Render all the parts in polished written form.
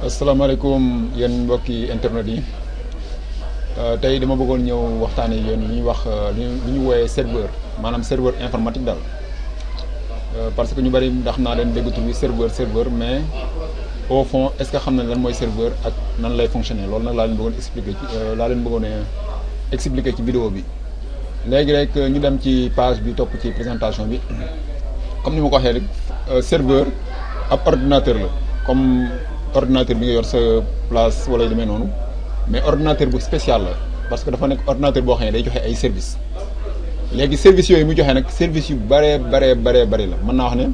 asalaamaaleykum yéen mbokki internet yi tey dama bëggoon ñëw waxtaanee yéen li ñuy wax li ñu wooyee serveur maanaam serveur informatique daal parce que ñu bari ndax naa leen dégg tur bi serveur mais au fond est-ce que xam nañ lan mooy serveur ak nan lay fonctionner loolu nag laa leen bëggoon expliquer ci vidéo bi. léegi rek ñu dem ci page bi topp ci présentation bi comme ni ma ko waxee rek serveur ab ordinateur la comme ordinateur bi nga yor sa place wala yu demee noonu mais ordinateur bu spécial la parce que dafa nekk ordinateur boo xam ne day joxe ay service léegi service yooyu mu joxe nag service yu bëree bëri la mën naa wax ne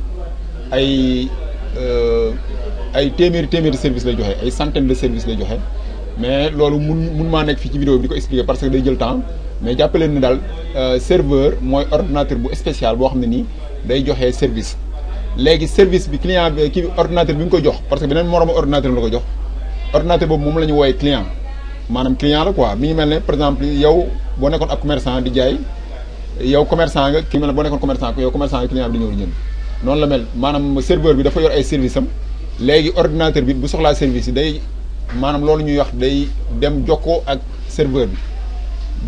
ay téeméeri service lay joxe ay centaines de services lay joxe mais loolu mun maa nekk fii ci vidéo bi di ko expliquer parce que day jël temps mais jàppaleen ni daal serveur mooy ordinateur bu spécial boo xam ne nii day joxe service. léegi service bi client bi kii ordinateur bi nga koy jox parce que beneen moromu ordinateur la ko jox ordinateur boobu moom la ñu wooyee client maanaam client la quoi mi ngi mel ne par exemple yow boo nekkoon ak commerçant di jaay yow commerçant nga ki mel ne boo nekkoon commerçant yow commerçant nga client bi di ñëw di jënd noonu la mel maanaam serveur bi dafa yor ay service am léegi ordinateur bi bu soxlaa service yi day maanaam loolu ñuy wax day dem jokkoo ak serveur bi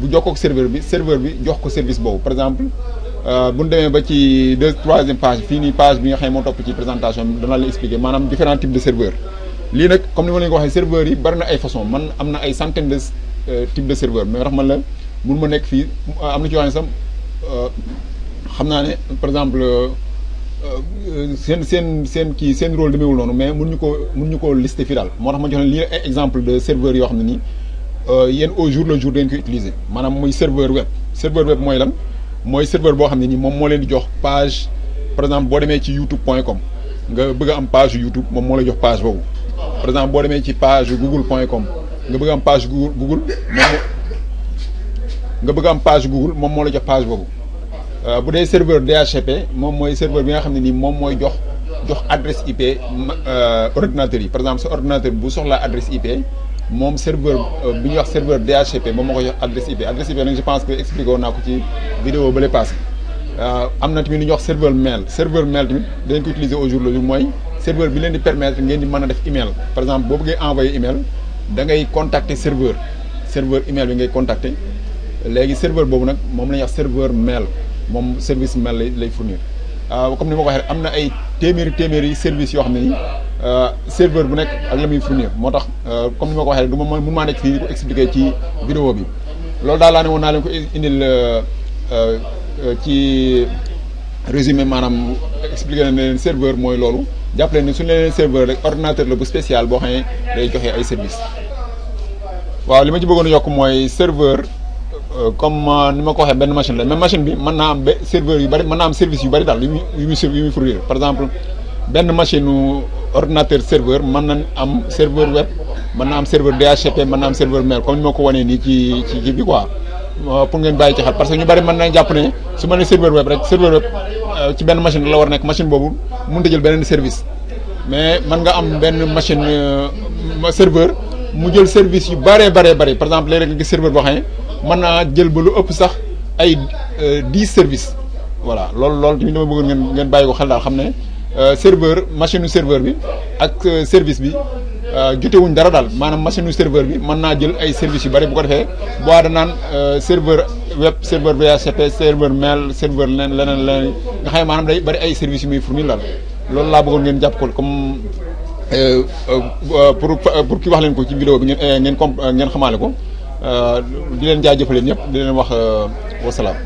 bu jokkoo ak serveur bi jox ko service boobu par exemple bu ñu demee ba ci troisième page fii nii page bi nga xam ne moo topp ci présentation bi danaa leen expliquer maanaam différents types de serveurs lii nag comme ni ma leen ko waxee serveurs yi bari na ay façon man am na ay centaines de types de serveurs mais wax man la mun ma nekk fii am na ci wax ne sax xam naa ne par exemple seen rôle demeewul noonu mais mun ñu ko lister fii daal moo tax ma jox leen lii ay exemple de serveurs yoo xam ne nii yéen au jour le jour dañ koy utiliser maanaam muy serveur web mooy lan mooy serveur boo xam ne nii moom moo leen di jox page par exemple boo demee ci youtube.com nga bëgg a am page youtube moom moo lay jox page boobu par exemple boo demee ci page google.com nga bëgg a am page google moom moo la jox page boobu bu dee serveur DHCP moom mooy serveur bi nga xam ne nii moom mooy jox adresse IP ordinateur yi par exemple sa ordinateur bu soxlaa adresse IP moom serveur bi ñuy wax serveur DHCP moom moo ko jox adresse IP nag je pense que expliqué woon naa ko ci vidéo ba lay passé am na tamit lu ñuy wax serveur mail tamit dañ ko utiliser au jour le jour mooy serveur bi leen di permettre ngeen di mën a def email par exemple boo bëggee envoyer email da ngay contacter serveur email bi ngay contacter léegi serveur boobu nag moom la ñuy wax serveur mail moom service mail lay fournir comme ni ma ko waxee am na ay téeméeri service yoo xam ne nii serveur bu nekk ak la muy fournir moo tax comme ni ma ko waxee rek du ma mun maa nekk fii di ko expliquer ci vidéo bi loolu daal laa ne woon naa leen ko indil ci résumé maanaam expliquer na leen serveur mooy loolu jàpp leen ni suñu leen serveur rek ordinateur la bu spécial boo xam ne day joxe ay service waaw li ma ci bëggoon a yokk mooy serveur comme ni ma ko waxee benn machine la mais machine bi mën naa am serveur yu bari mën naa am service yu bari daal yu muy fournir par exemple benn machine ordinateur serveur mën na am serveur web mën na am serveur DHCP mën na am serveur mail comme ni ma ko wanee nii ci kii bi quoi pour ngeen bàyyi ci xel parce que ñu bari mën nañ jàpp ne su ma nee serveur web rek serveur web ci benn machine la war nekk machine boobu mënut a jël beneen service mais mën nga am benn machine serveur mu jël service yu bari par exemple léeg-léeg nga gis serveur boo xam ne mën naa jël ba lu ëpp sax ay 10 services voilà loolu tamit dama bëggoon ngeen bàyyi ko xel daal xam ne serveur machine serveur bi ak service bi jotewuñ dara daal maanaam machine serveur bi mën naa jël ay services yu bari bu ko defee boo da naan serveur web serveur DHCP serveur mail serveur leneen nga xam ne maanaam day bari ay services yu muy fournir daal loolu laa bëggoon ngeen jàpp ko comme pour ki wax leen ko ci vidéo bi ngeen xamaale ko di leen jaajëfaleen ñëpp di leen wax wasalaam.